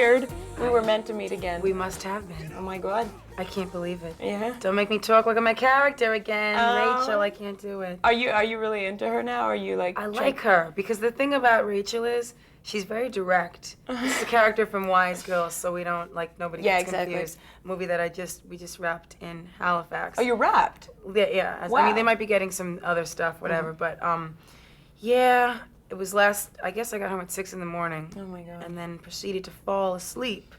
weird. We were meant to meet again. We must have been. Oh my God. I can't believe it. Yeah. Don't make me talk like I'm a character again, Rachel. I can't do it. Are you really into her now? Or are you like? I like her because the thing about Rachel is she's very direct. This is a character from Wise Girls, so we don't nobody gets confused. Movie that we just wrapped in Halifax. Oh, you wrapped? Yeah. Wow. I mean, they might be getting some other stuff, whatever. But yeah, it was I guess I got home at 6 in the morning. Oh my God. And then proceeded to fall asleep.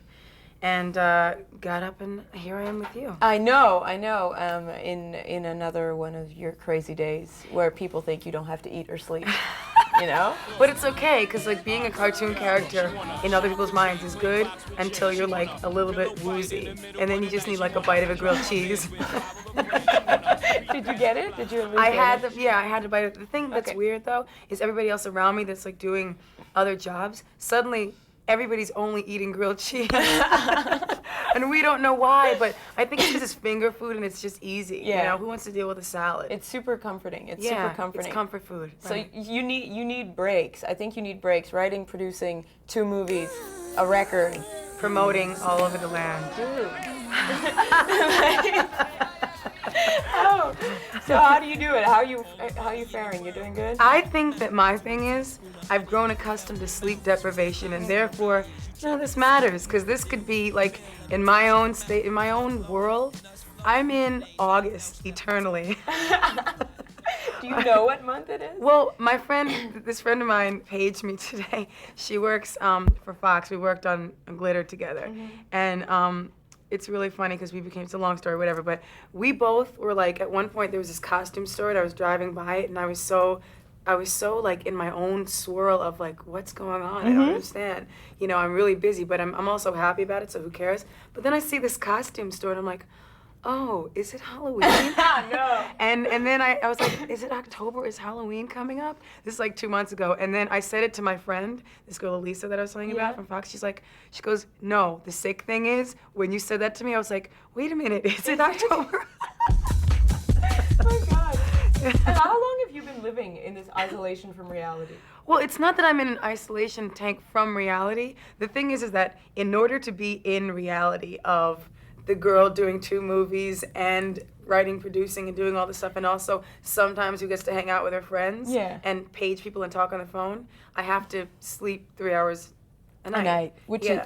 And got up, and here I am with you. I know. In another one of your crazy days where people think you don't have to eat or sleep, you know? But it's okay, because being a cartoon character in other people's minds is good until you're a little bit woozy, and then you just need a bite of a grilled cheese. Did you get it? Did you? I had to bite it. The thing that's weird though is everybody else around me that's doing other jobs suddenly. Everybody's only eating grilled cheese. And we don't know why, but I think it's just finger food and it's just easy. Yeah. You know, who wants to deal with a salad? It's super comforting. It's super comforting. It's comfort food. So you need breaks. I think you need breaks. Writing, producing 2 movies, a record. Promoting all over the land. Dude. Oh, so how do you do it? How are you faring? You doing good? I think that my thing is I've grown accustomed to sleep deprivation, and therefore, this matters because this could be in my own state, in my own world. I'm in August eternally. Do you know what month it is? Well, this friend of mine paged me today. She works for Fox. We worked on Glitter together, and it's really funny because it's a long story, whatever, but we both were at one point there was this costume store and I was driving by it and I was so in my own swirl of what's going on? I don't understand. I'm really busy, but I'm also happy about it, so who cares? But then I see this costume store and I'm like, oh, is it Halloween? No. And then I was like, is it October? Is Halloween coming up? This is 2 months ago. And then I said it to my friend, this girl Elisa that I was telling you about from Fox. She goes, no, the sick thing is, when you said that to me, I was like, wait a minute, is it October? Oh my God. And how long have you been living in this isolation from reality? Well, it's not that I'm in an isolation tank from reality. The thing is that in order to be in reality of the girl doing 2 movies and writing, producing, and doing all this stuff, and also sometimes who gets to hang out with her friends and page people and talk on the phone, I have to sleep 3 hours a night. Which is.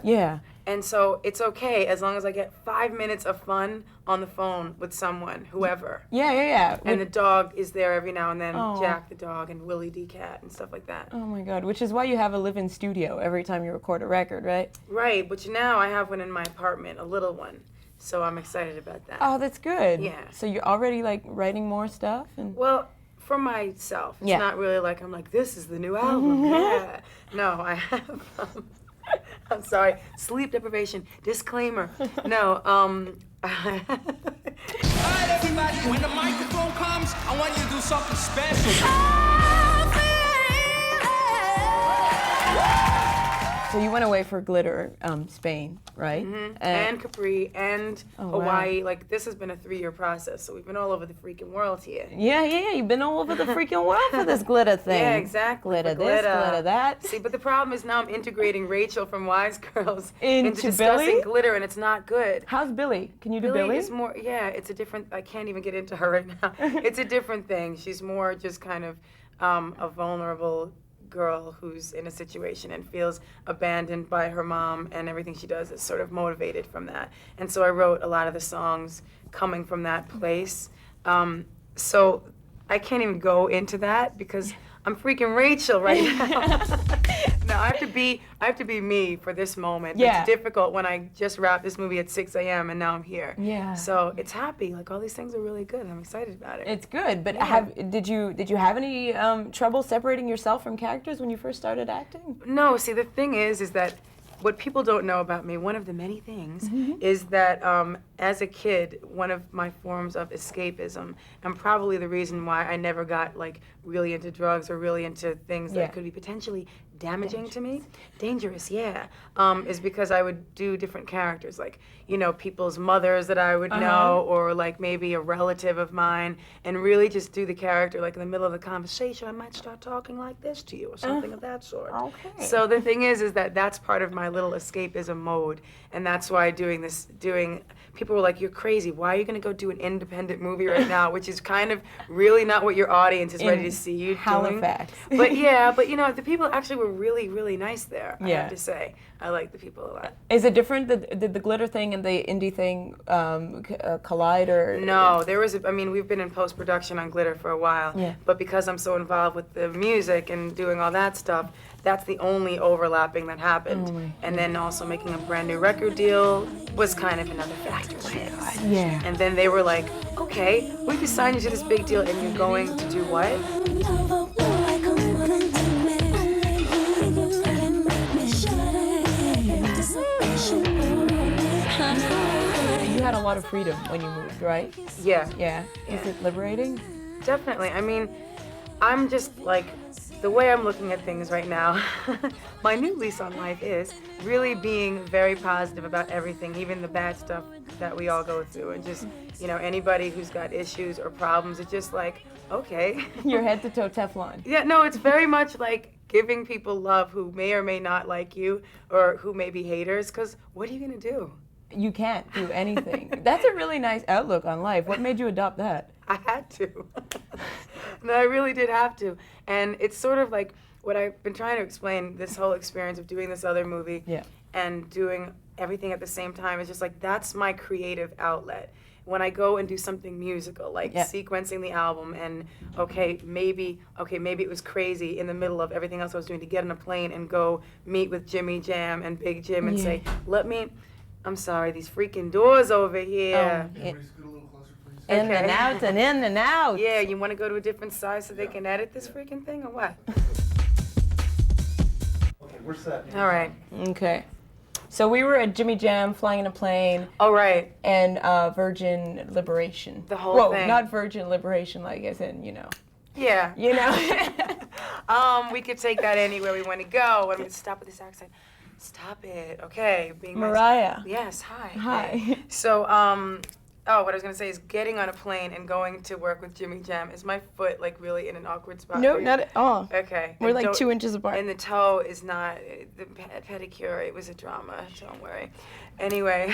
And so it's okay as long as I get 5 minutes of fun on the phone with someone, whoever. Yeah. And the dog is there every now and then, Jack the dog and Willie D cat and stuff like that. Oh my God, which is why you have a live-in studio every time you record a record, right? Right, but now I have one in my apartment, a little one. So I'm excited about that. Oh, that's good. Yeah. So you're already writing more stuff? Well, for myself. It's not really I'm this is the new album. Yeah. No, I have, I'm sorry, sleep deprivation, disclaimer. No, All right, everybody, when the microphone comes, I want you to do something special. So you went away for Glitter, Spain, right? And Capri and Hawaii. Wow. This has been a 3-year process, so we've been all over the freaking world here. Yeah. You've been all over the freaking world for this glitter thing. Yeah, exactly. Glitter this, glitter that. See, but the problem is now I'm integrating Rachel from Wise Girls into discussing Billy? Glitter, and it's not good. How's Billy? Can you do Billy? Billy is more, it's a different, I can't even get into her right now. It's a different thing. She's more just kind of a vulnerable girl who's in a situation and feels abandoned by her mom, and everything she does is sort of motivated from that. And so I wrote a lot of the songs coming from that place. So I can't even go into that because I'm freaking Rachel right now. No, I have to be me for this moment. Yeah. It's difficult when I just wrapped this movie at 6 a.m. and now I'm here. Yeah. So it's happy. All these things are really good. I'm excited about it. It's good, but did you have any trouble separating yourself from characters when you first started acting? No, see, the thing is that what people don't know about me, one of the many things, is that as a kid, one of my forms of escapism, and probably the reason why I never got really into drugs or really into things that could be potentially damaging to me, dangerous, yeah, is because I would do different characters, like, you know, people's mothers that I would know, or like maybe a relative of mine, and really just do the character, like in the middle of the conversation, I might start talking like this to you, or something of that sort. Okay. So the thing is that that's part of my little escapism mode, and that's why people were like, you're crazy, why are you gonna go do an independent movie right now, which is kind of really not what your audience is ready to see you Halifax. doing. But yeah, but you know, the people actually were really, really nice there, I have to say. I like the people a lot. Is it different? Did the glitter thing and the indie thing collide, or? No, we've been in post-production on Glitter for a while, but because I'm so involved with the music and doing all that stuff, that's the only overlapping that happened. And then also making a brand new record deal was kind of another factor. Yeah. And then they were like, okay, we can sign you to this big deal, and you're going to do what? You had a lot of freedom when you moved, right? Yeah. Yeah. Is it liberating? Definitely. I mean, I'm just like, the way I'm looking at things right now, my new lease on life is really being very positive about everything, even the bad stuff that we all go through. And just, you know, anybody who's got issues or problems, it's just like, okay. You're head to toe Teflon. Yeah, no, it's very much like giving people love who may or may not like you, or who may be haters, because what are you going to do? You can't do anything. That's a really nice outlook on life. What made you adopt that? I had to. No, I really did have to. And it's sort of like what I've been trying to explain, this whole experience of doing this other movie and doing everything at the same time. It's just like, that's my creative outlet. When I go and do something musical, like sequencing the album, and maybe it was crazy in the middle of everything else I was doing to get on a plane and go meet with Jimmy Jam and Big Jim and say, I'm sorry, these freaking doors over here. In and out and in and out. Yeah, you want to go to a different side so they can edit this freaking thing, or what? Okay, we're set. All right. Okay. So we were at Jimmy Jam, flying in a plane. All right. And Virgin Liberation. The whole thing. Not Virgin Liberation, like as in, you know. Yeah. You know. We could take that anywhere we want to go. I'm going to stop with this accent. Stop it. Okay. Being Mariah. Yes, hi. Hi. So, what I was going to say is getting on a plane and going to work with Jimmy Jam. Is my foot like really in an awkward spot? No, not at all. Okay. We're like 2 inches apart. And the toe is not, the pedicure, it was a drama, don't worry. Anyway.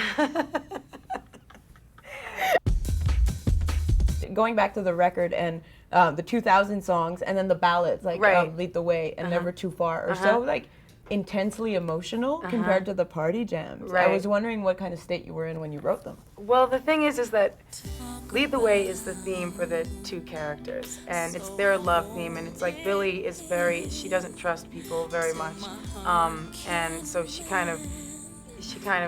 Going back to the record and the 2000 songs and then the ballads, like Lead the Way and Never Too Far, are so like intensely emotional compared to the party jams. I was wondering what kind of state you were in when you wrote them. Well, the thing is that Lead the Way is the theme for the two characters, and it's their love theme, and it's like Billie is she doesn't trust people very much, and so she kind of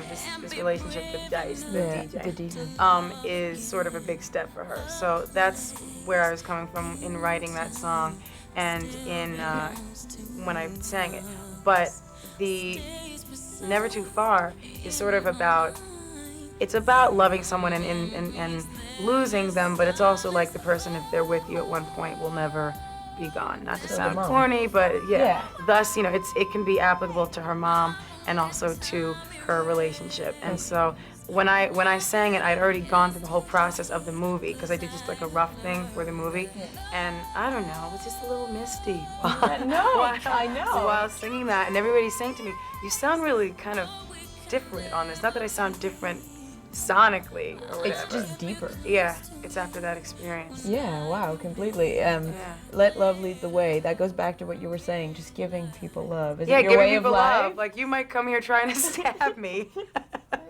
this relationship with Dice, the DJ, is sort of a big step for her. So that's where I was coming from in writing that song, and in when I sang it. But the Never Too Far is sort of about, it's about loving someone and losing them, but it's also like the person, if they're with you at one point, will never be gone. Not to sound corny, but thus, you know, it can be applicable to her mom and also to her relationship. And so when I sang it, I'd already gone through the whole process of the movie, because I did just like a rough thing for the movie, and I don't know, it was just a little misty. I know. While singing that, and everybody's saying to me, "You sound really kind of different on this." Not that I sound different sonically or whatever. It's just deeper. Yeah, it's after that experience. Yeah, wow, completely. Let love lead the way. That goes back to what you were saying, just giving people love. Is it your giving way people of life? love. Like, you might come here trying to stab me.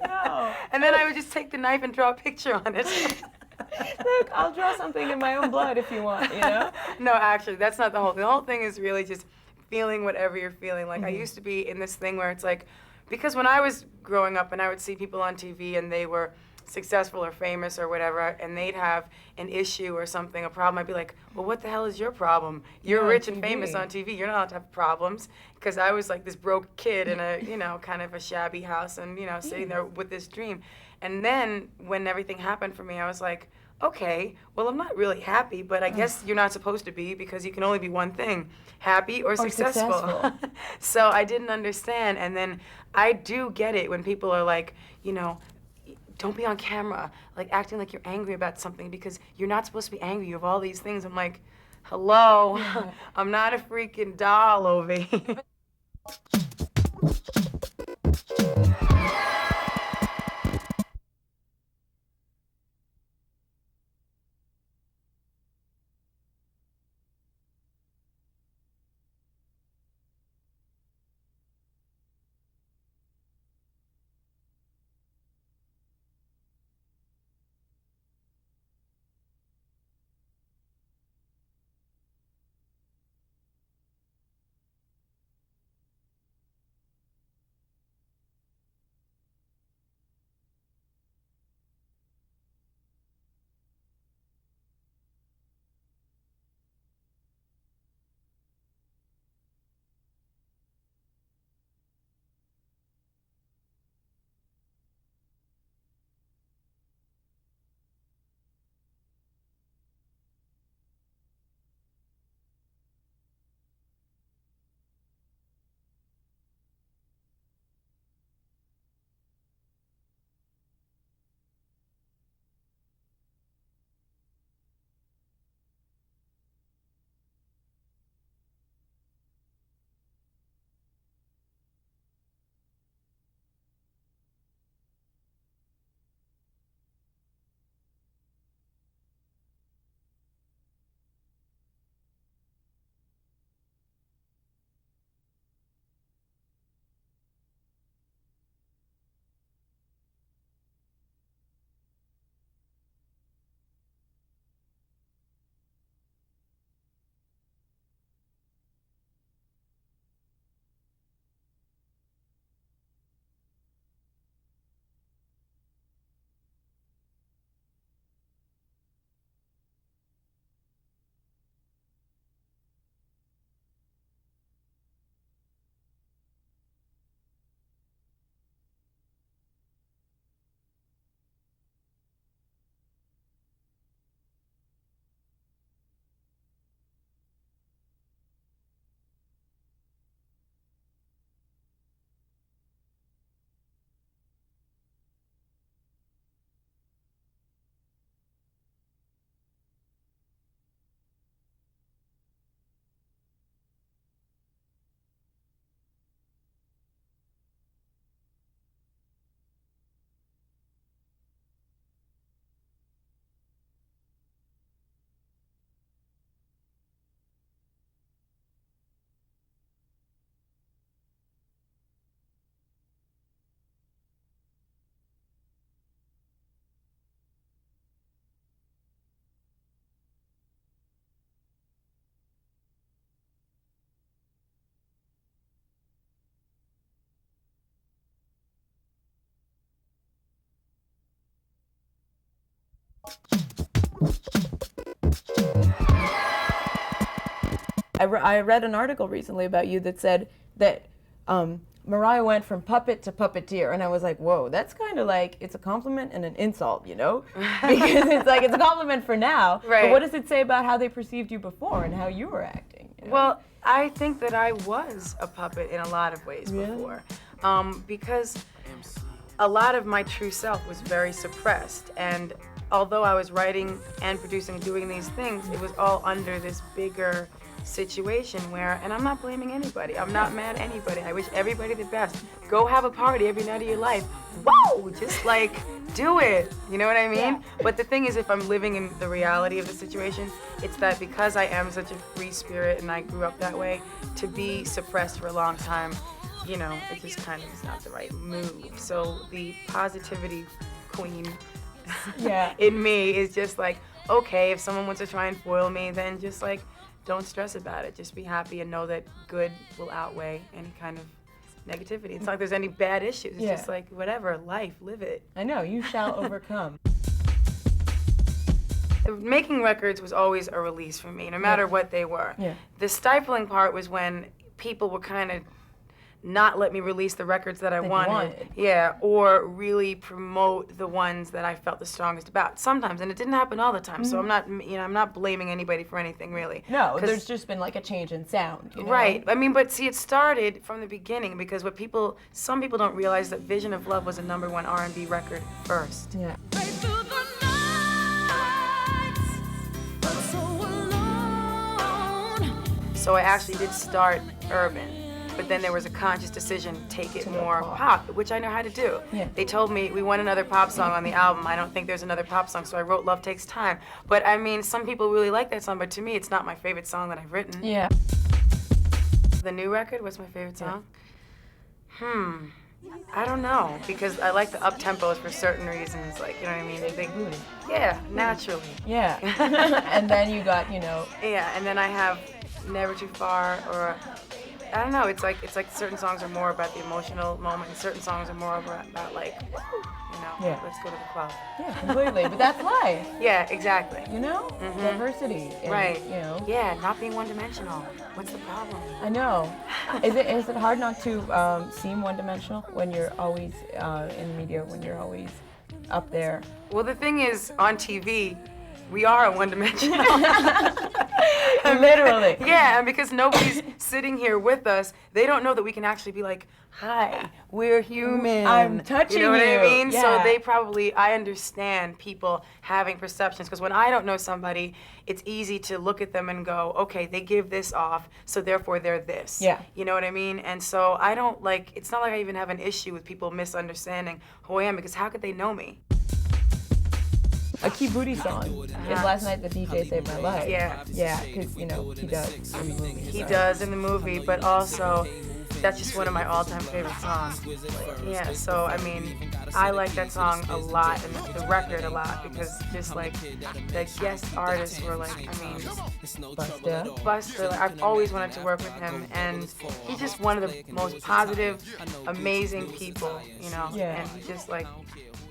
No. And then I would just take the knife and draw a picture on it. Look, I'll draw something in my own blood if you want, you know? No, actually, that's not the whole thing. The whole thing is really just feeling whatever you're feeling. Like, I used to be in this thing where it's like, because when I was growing up and I would see people on TV and they were successful or famous or whatever, and they'd have an issue or something, a problem, I'd be like, well, what the hell is your problem? You're rich and famous on TV. You're not allowed to have problems. Because I was like this broke kid in a, you know, kind of a shabby house and, you know, sitting there with this dream. And then when everything happened for me, I was like, okay, well, I'm not really happy, but I guess you're not supposed to be because you can only be one thing, happy or successful. So I didn't understand. And then I do get it when people are like, you know, don't be on camera, like acting like you're angry about something because you're not supposed to be angry. You have all these things. I'm like, hello, I'm not a freaking doll over here. I read an article recently about you that said that Mariah went from puppet to puppeteer, and I was like, whoa, that's kind of like, it's a compliment and an insult, you know? Because it's like, it's a compliment for now, Right. but what does it say about how they perceived you before and how you were acting? You know? Well, I think that I was a puppet in a lot of ways before, because a lot of my true self was very suppressed, and although I was writing and producing and doing these things, it was all under this bigger situation where, and I'm not blaming anybody, I'm not mad at anybody, I wish everybody the best. Go have a party every night of your life. Whoa, just like, do it, you know what I mean? Yeah. But the thing is, if I'm living in the reality of the situation, it's that because I am such a free spirit and I grew up that way, to be suppressed for a long time, you know, it just kind of is not the right move. So the positivity queen in me is just like, okay, if someone wants to try and foil me, then just like, don't stress about it. Just be happy and know that good will outweigh any kind of negativity. It's not like there's any bad issues. It's just like, whatever, life, live it. I know, you shall overcome. Making records was always a release for me, no matter what they were. Yeah. The stifling part was when people were kind of not let me release the records that I wanted. Yeah, or really promote the ones that I felt the strongest about. Sometimes, and it didn't happen all the time. So I'm not blaming anybody for anything really. No, there's just been like a change in sound. You know? Right. I mean, but see, it started from the beginning because some people don't realize that Vision of Love was a #1 R&B record first. Yeah. So I actually did start urban, but then there was a conscious decision to take it more pop, which I know how to do. Yeah. They told me we want another pop song on the album. I don't think there's another pop song, so I wrote Love Takes Time. But I mean, some people really like that song, but to me, it's not my favorite song that I've written. Yeah. The new record, what's my favorite song? I don't know, because I like the up tempos for certain reasons, like, you know what I mean? Yeah, naturally. Yeah. And then you got, you know. Yeah, and then I have Never Too Far, or I don't know. It's like certain songs are more about the emotional moment, and certain songs are more about like, you know, let's go to the club. Yeah, completely. But that's life. Yeah, exactly. You know, diversity. And, right. You know. Yeah, not being one-dimensional. What's the problem? I know. Is it hard not to seem one-dimensional when you're always in the media, when you're always up there? Well, the thing is, on TV, we are one-dimensional. Literally. Yeah, and because nobody's sitting here with us, they don't know that we can actually be like, hi, we're human. I'm touching you. You know what I mean? Yeah. So they probably, I understand people having perceptions, because when I don't know somebody, it's easy to look at them and go, okay, they give this off, so therefore they're this. Yeah. You know what I mean? And so I don't like, it's not like I even have an issue with people misunderstanding who I am, because how could they know me? A key booty song is Last Night the DJ Saved My Life. Yeah. Yeah, because, you know, he does in the movie. He does in the movie, but also that's just one of my all-time favorite songs. Yeah, so I mean, I like that song a lot and the record a lot, because just like the guest artists were like, I mean, Busta. Like, I've always wanted to work with him, and he's just one of the most positive, amazing people, you know. Yeah. And he just like,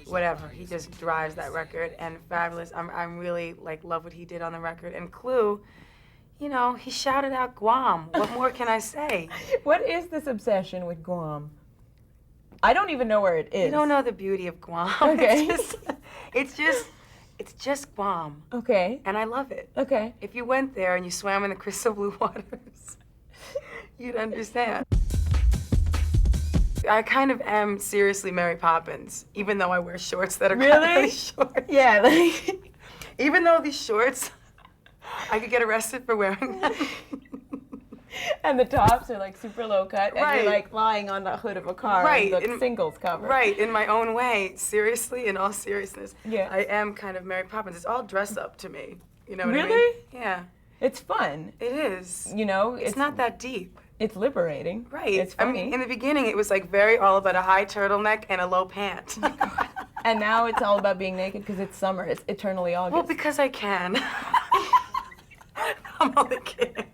whatever, he just drives that record, and fabulous. I'm really like love what he did on the record. And Clue, you know, he shouted out Guam. What more can I say? What is this obsession with Guam? I don't even know where it is. You don't know the beauty of Guam. Okay. It's just Guam. Okay. And I love it. Okay. If you went there and you swam in the crystal blue waters, you'd understand. I kind of am seriously Mary Poppins, even though I wear shorts that are kind of really short. Yeah, like even though these shorts, I could get arrested for wearing them. And the tops are like super low cut, and Right. you're like lying on the hood of a car, Right, and the singles cover. Right, in my own way, seriously, in all seriousness. Yeah. I am kind of Mary Poppins. It's all dress up to me. You know what I mean? Really? Yeah. It's fun. It is. You know, It's not that deep. It's liberating. Right. It's I funny. mean, in the beginning, it was like very all about a high turtleneck and a low pant. And now it's all about being naked because it's summer. It's eternally August. Well, because I can. I'm only kidding.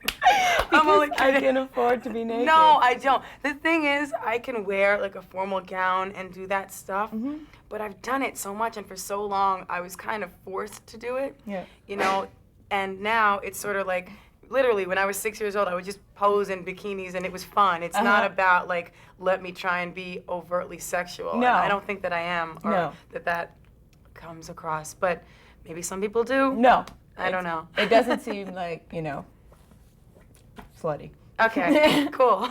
I'm only Because I kidding. can afford to be naked. No, I don't. The thing is, I can wear like a formal gown and do that stuff, but I've done it so much and for so long, I was kind of forced to do it. Yeah. You know, and now it's sort of like, literally, when I was 6 years old, I would just pose in bikinis and it was fun. It's not about like, let me try and be overtly sexual. No. And I don't think that I am, or No. that comes across, but maybe some people do. No. I don't know. It doesn't seem like, you know, slutty. Okay, cool.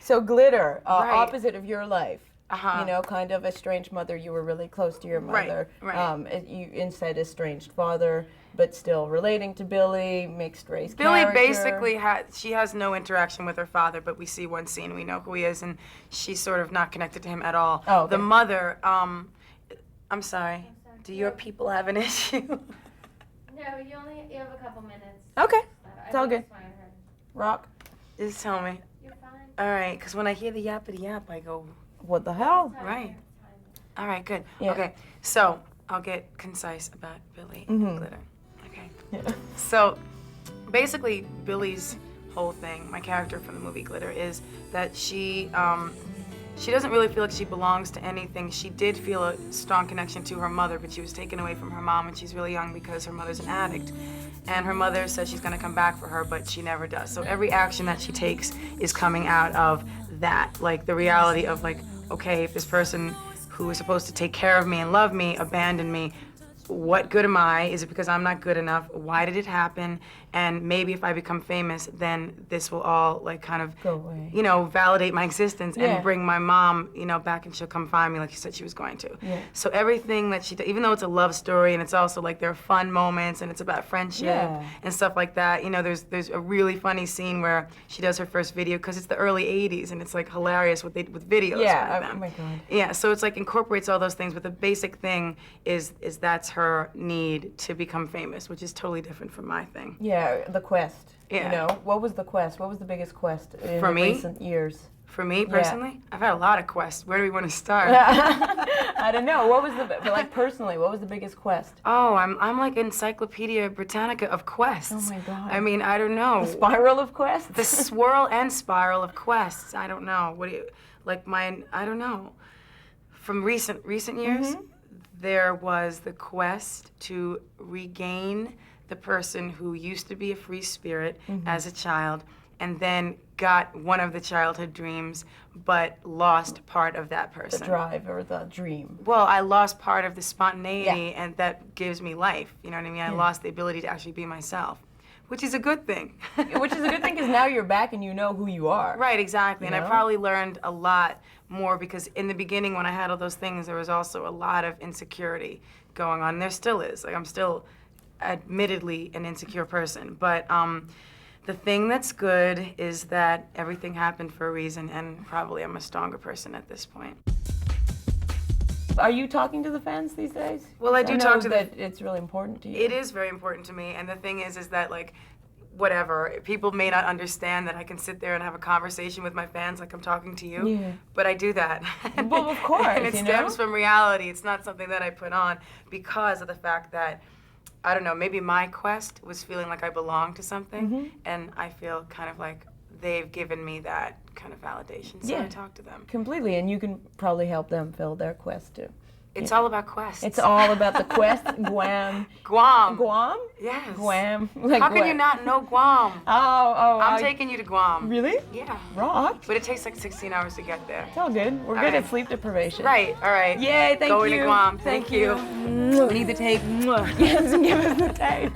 So Glitter, Right. opposite of your life. Uh-huh. You know, kind of estranged mother. You were really close to your mother. Right. You instead estranged father, but still relating to Billy, mixed race Billy character. basically she has no interaction with her father, but we see one scene, we know who he is, and she's sort of not connected to him at all. Oh, okay. The mother, I'm sorry. Do your people have an issue? No, you have a couple minutes. Okay, I it's all think good. it's fine, right? Rock. Just tell me. You're fine. All right, because when I hear the yappity yap, I go, What the hell? right. All right, good. Yeah. Okay, so I'll get concise about Billy and Glitter. Okay. Yeah. So basically, Billy's whole thing, my character from the movie Glitter, is that she doesn't really feel like she belongs to anything. She did feel a strong connection to her mother, but she was taken away from her mom when she's really young because her mother's an addict. and her mother says she's gonna come back for her, but she never does. So every action that she takes is coming out of that, like the reality of like, okay, if this person who is supposed to take care of me and love me abandoned me, what good am I? Is it because I'm not good enough? Why did it happen? And maybe if I become famous, then this will all like kind of, go away. you know, validate my existence Yeah. and bring my mom, you know, back, and she'll come find me like she said she was going to. Yeah. So everything that she does, even though it's a love story and it's also like there are fun moments and it's about friendship Yeah. and stuff like that. You know, there's a really funny scene where she does her first video because it's the early '80s and it's like hilarious with videos. Yeah, back oh then. my God. Yeah, so it's like incorporates all those things, but the basic thing is that's her need to become famous, which is totally different from my thing. Yeah, the quest. Yeah. You know, what was the quest? What was the biggest quest in For me? recent years? For me personally, I've had a lot of quests. Where do we want to start? I don't know. What was but like personally, what was the biggest quest? Oh, I'm like Encyclopedia Britannica of quests. Oh my God. I mean, I don't know. The spiral of quests? The swirl and spiral of quests. I don't know. What do you like? I don't know. From recent years, there was the quest to regain the person who used to be a free spirit as a child, and then got one of the childhood dreams, but lost part of that person. The drive or the dream. Well, I lost part of the spontaneity, and that gives me life. You know what I mean? I lost the ability to actually be myself, which is a good thing. Which is a good thing because now you're back and you know who you are. Right, exactly. You And know? I probably learned a lot more because in the beginning when I had all those things, there was also a lot of insecurity going on. There still is. Like I'm still admittedly an insecure person. But the thing that's good is that everything happened for a reason, and probably I'm a stronger person at this point. Are you talking to the fans these days? Well, I do know talk to that it's really important to you. It is very important to me, and the thing is that like, whatever, people may not understand that I can sit there and have a conversation with my fans like I'm talking to you, Yeah. but I do that. Well, of course, and it you stems know? from reality. It's not something that I put on because of the fact that, I don't know, maybe my quest was feeling like I belonged to something, and I feel kind of like they've given me that kind of validation, so I talk to them. Completely, and you can probably help them fill their quest too. It's all about quests. It's all about the quest. Guam. Guam. Guam? Yes. Guam. Like How can you Guam. not know Guam? I'm taking you to Guam. Really? Yeah. Rock. But it takes like 16 hours to get there. It's all good. We're good at sleep deprivation. Right, all right. Yay, thank Going you. to Guam. Thank you. We need the tape. Yes, give us the tape.